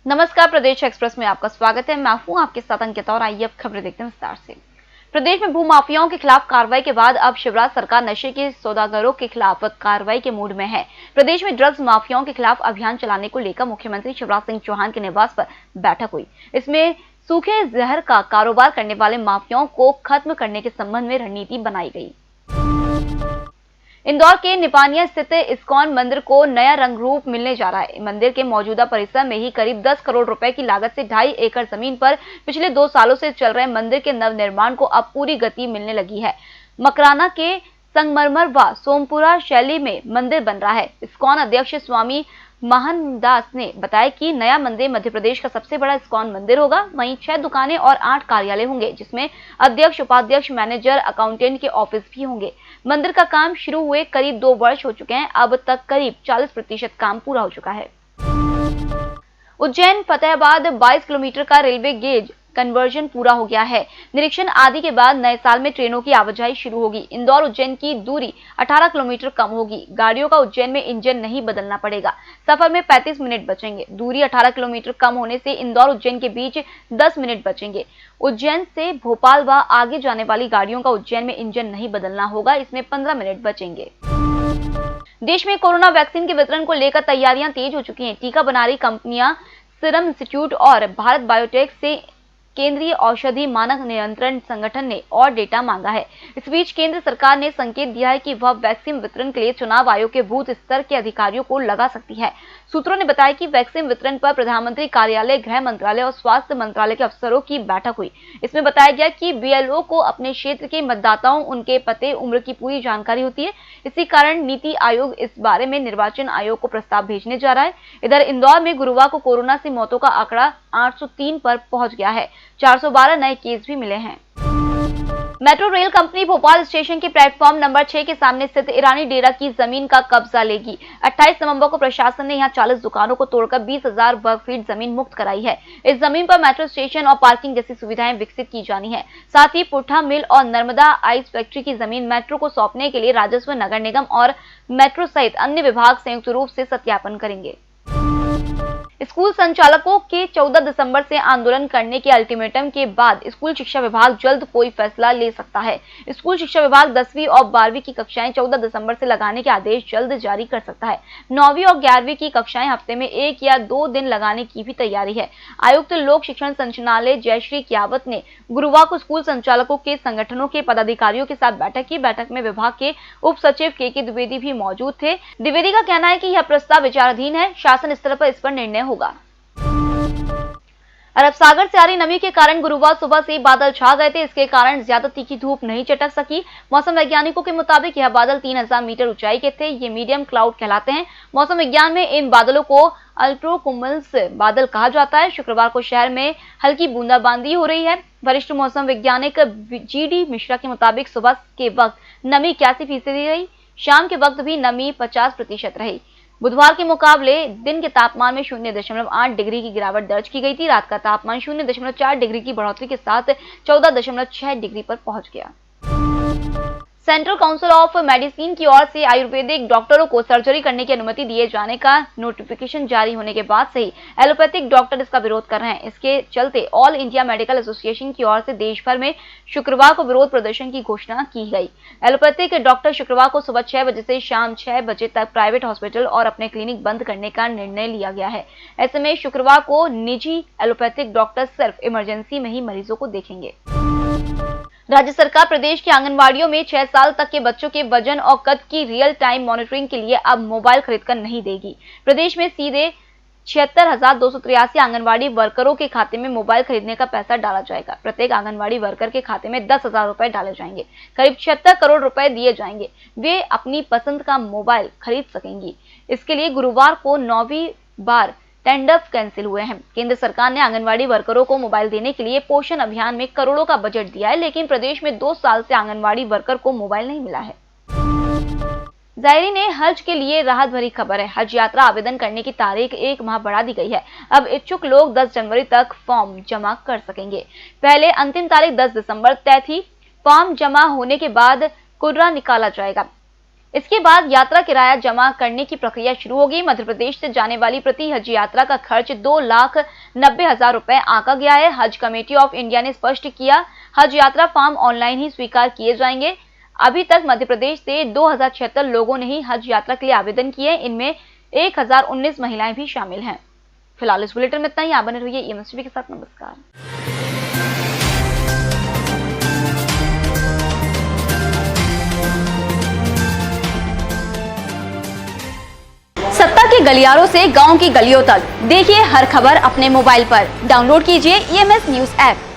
नमस्कार, प्रदेश एक्सप्रेस में आपका स्वागत है। मैं हूं आपके साथ अंकिता और आइए अब खबरें देखते हैं विस्तार से। प्रदेश में भूमाफियाओं के खिलाफ कार्रवाई के बाद अब शिवराज सरकार नशे के सौदागरों के खिलाफ कार्रवाई के मूड में है। प्रदेश में ड्रग्स माफियाओं के खिलाफ अभियान चलाने को लेकर मुख्यमंत्री शिवराज सिंह चौहान के निवास पर बैठक हुई। इसमें सूखे जहर का कारोबार करने वाले माफियाओं को खत्म करने के संबंध में रणनीति बनाई गई। इंदौर के निपानिया स्थित इस्कॉन मंदिर को नया रंग रूप मिलने जा रहा है। मंदिर के मौजूदा परिसर में ही करीब 10 करोड़ रुपए की लागत से 2.5 एकड़ जमीन पर पिछले 2 सालों से चल रहे मंदिर के नवनिर्माण को अब पूरी गति मिलने लगी है। मकराना के संगमरमर व सोमपुरा शैली में मंदिर बन रहा है। इस्कॉन अध्यक्ष स्वामी महानदास ने बताया कि नया मंदिर मध्य प्रदेश का सबसे बड़ा इस्कॉन मंदिर होगा। वहीं 6 दुकानें और 8 कार्यालय होंगे, जिसमें अध्यक्ष, उपाध्यक्ष, मैनेजर, अकाउंटेंट के ऑफिस भी होंगे। मंदिर का काम शुरू हुए करीब 2 वर्ष हो चुके हैं। अब तक करीब 40% काम पूरा हो चुका है। उज्जैन फतेहाबाद 22 किलोमीटर का रेलवे गेज कन्वर्जन पूरा हो गया है। निरीक्षण आदि के बाद नए साल में ट्रेनों की आवाजाही शुरू होगी। इंदौर उज्जैन की दूरी 18 किलोमीटर कम होगी। गाड़ियों का उज्जैन में इंजन नहीं बदलना पड़ेगा। सफर में 35 मिनट बचेंगे। दूरी 18 किलोमीटर कम होने से इंदौर उज्जैन के बीच 10 मिनट बचेंगे। उज्जैन से भोपाल व आगे जाने वाली गाड़ियों का उज्जैन में इंजन नहीं बदलना होगा। इसमें 15 मिनट बचेंगे। देश में कोरोना वैक्सीन के वितरण को लेकर तैयारियां तेज हो चुकी हैं। टीका बना रही कंपनियां सीरम इंस्टीट्यूट और भारत बायोटेक से केंद्रीय औषधि मानक नियंत्रण संगठन ने और डेटा मांगा है। इस बीच केंद्र सरकार ने संकेत दिया है कि वह वैक्सीन वितरण के लिए चुनाव आयोग के बूथ स्तर के अधिकारियों को लगा सकती है। सूत्रों ने बताया कि वैक्सीन वितरण पर प्रधानमंत्री कार्यालय, गृह मंत्रालय और स्वास्थ्य मंत्रालय के अफसरों की बैठक हुई। इसमें बताया गया कि बीएलओ को अपने क्षेत्र के मतदाताओं, उनके पते, उम्र की पूरी जानकारी होती है। इसी कारण नीति आयोग इस बारे में निर्वाचन आयोग को प्रस्ताव भेजने जा रहा है। इधर इंदौर में गुरुवार को कोरोना से मौतों का आंकड़ा 803 पर पहुंच गया है। 412 नए केस भी मिले हैं। Metro rail company Bhopal station के प्लेटफॉर्म नंबर 6 के सामने स्थित ईरानी डेरा की जमीन का कब्जा लेगी। 28 नवंबर को प्रशासन ने यहां 40 दुकानों को तोड़कर 20,000 वर्ग फीट जमीन मुक्त कराई है। इस जमीन पर मेट्रो स्टेशन और पार्किंग जैसी सुविधाएं विकसित की जानी है। साथ ही पुट्ठा मिल और नर्मदा आइस फैक्ट्री की जमीन मेट्रो को सौंपने के लिए राजस्व, नगर निगम और मेट्रो सहित अन्य विभाग संयुक्त रूप से सत्यापन करेंगे। स्कूल संचालकों के 14 दिसंबर से आंदोलन करने के अल्टीमेटम के बाद स्कूल शिक्षा विभाग जल्द कोई फैसला ले सकता है। स्कूल शिक्षा विभाग 10वीं और 12वीं की कक्षाएं 14 दिसंबर से लगाने के आदेश जल्द जारी कर सकता है। 9वीं और 11वीं की कक्षाएं हफ्ते में 1 या 2 दिन लगाने की भी तैयारी है। आयुक्त लोक शिक्षण संचालनालय जयश्री कियावत ने गुरुवार को स्कूल संचालकों के संगठनों के पदाधिकारियों के साथ बैठक की। बैठक में विभाग के उप सचिव के द्विवेदी भी मौजूद थे। द्विवेदी का कहना है कि यह प्रस्ताव विचाराधीन है। शासन स्तर पर इस पर निर्णय होगा। अरब सागर से आ रही नमी के कारण गुरुवार सुबह से बादल छा गए थे। इसके कारण ज्यादा तीखी धूप नहीं चटक सकी। मौसम वैज्ञानिकों के मुताबिक यह बादल 3000 मीटर ऊंचाई के थे। ये मीडियम क्लाउड कहलाते हैं। मौसम विज्ञान में इन बादलों को अल्ट्रोकुमुलस बादल कहा जाता है। शुक्रवार को शहर में हल्की बूंदाबांदी हो रही है। वरिष्ठ मौसम वैज्ञानिक GD मिश्रा के मुताबिक सुबह के वक्त नमी 81% रही। शाम के वक्त भी नमी 50% रही। बुधवार के मुकाबले दिन के तापमान में 0.8 डिग्री की गिरावट दर्ज की गई थी। रात का तापमान 0.4 डिग्री की बढ़ोतरी के साथ 14.6 डिग्री पर पहुंच गया। सेंट्रल काउंसिल ऑफ मेडिसिन की ओर से आयुर्वेदिक डॉक्टरों को सर्जरी करने की अनुमति दिए जाने का नोटिफिकेशन जारी होने के बाद से ही एलोपैथिक डॉक्टर इसका विरोध कर रहे हैं। इसके चलते ऑल इंडिया मेडिकल एसोसिएशन की ओर से देश भर में शुक्रवार को विरोध प्रदर्शन की घोषणा की गई। एलोपैथिक डॉक्टर शुक्रवार को सुबह 6 बजे से शाम 6 बजे तक प्राइवेट हॉस्पिटल और अपने क्लिनिक बंद करने का निर्णय लिया गया है। ऐसे में शुक्रवार को निजी एलोपैथिक डॉक्टर सिर्फ इमरजेंसी में ही मरीजों को देखेंगे। राज्य सरकार प्रदेश की आंगनवाड़ियों में 6 साल तक के बच्चों के वजन और कद की रियल टाइम मॉनिटरिंग के लिए अब मोबाइल खरीदकर नहीं देगी। प्रदेश में सीधे 76,283 आंगनवाड़ी वर्करों के खाते में मोबाइल खरीदने का पैसा डाला जाएगा। प्रत्येक आंगनवाड़ी वर्कर के खाते में 10,000 रुपए डाले जाएंगे। करीब 76 करोड़ रुपए दिए जाएंगे। वे अपनी पसंद का मोबाइल खरीद सकेंगी। इसके लिए गुरुवार को 9वीं बार टेंडर कैंसिल हुए हैं। केंद्र सरकार ने आंगनवाड़ी वर्करों को मोबाइल देने के लिए पोषण अभियान में करोड़ों का बजट दिया है, लेकिन प्रदेश में 2 साल से आंगनवाड़ी वर्कर को मोबाइल नहीं मिला है। जायरीन ने हज के लिए राहत भरी खबर है। हज यात्रा आवेदन करने की तारीख 1 माह बढ़ा दी गई है। अब इच्छुक लोग 10 जनवरी तक फॉर्म जमा कर सकेंगे। पहले अंतिम तारीख 10 दिसंबर तय थी। फॉर्म जमा होने के बाद कुर्रा निकाला जाएगा। इसके बाद यात्रा किराया जमा करने की प्रक्रिया शुरू होगी। मध्य प्रदेश से जाने वाली प्रति हज यात्रा का खर्च 2,90,000 रुपए आंका गया है। हज कमेटी ऑफ इंडिया ने स्पष्ट किया, हज यात्रा फॉर्म ऑनलाइन ही स्वीकार किए जाएंगे। अभी तक मध्य प्रदेश से 2,076 लोगों ने ही हज यात्रा के लिए आवेदन किए। इनमें 1,019 महिलाएं भी शामिल हैं। फिलहाल इस बुलेटिन में इतना ही। आप बने रहिए EMS टीवी के साथ। नमस्कार। सत्ता के गलियारों से गांव की गलियों तक देखिए हर खबर अपने मोबाइल पर। डाउनलोड कीजिए EMS न्यूज ऐप।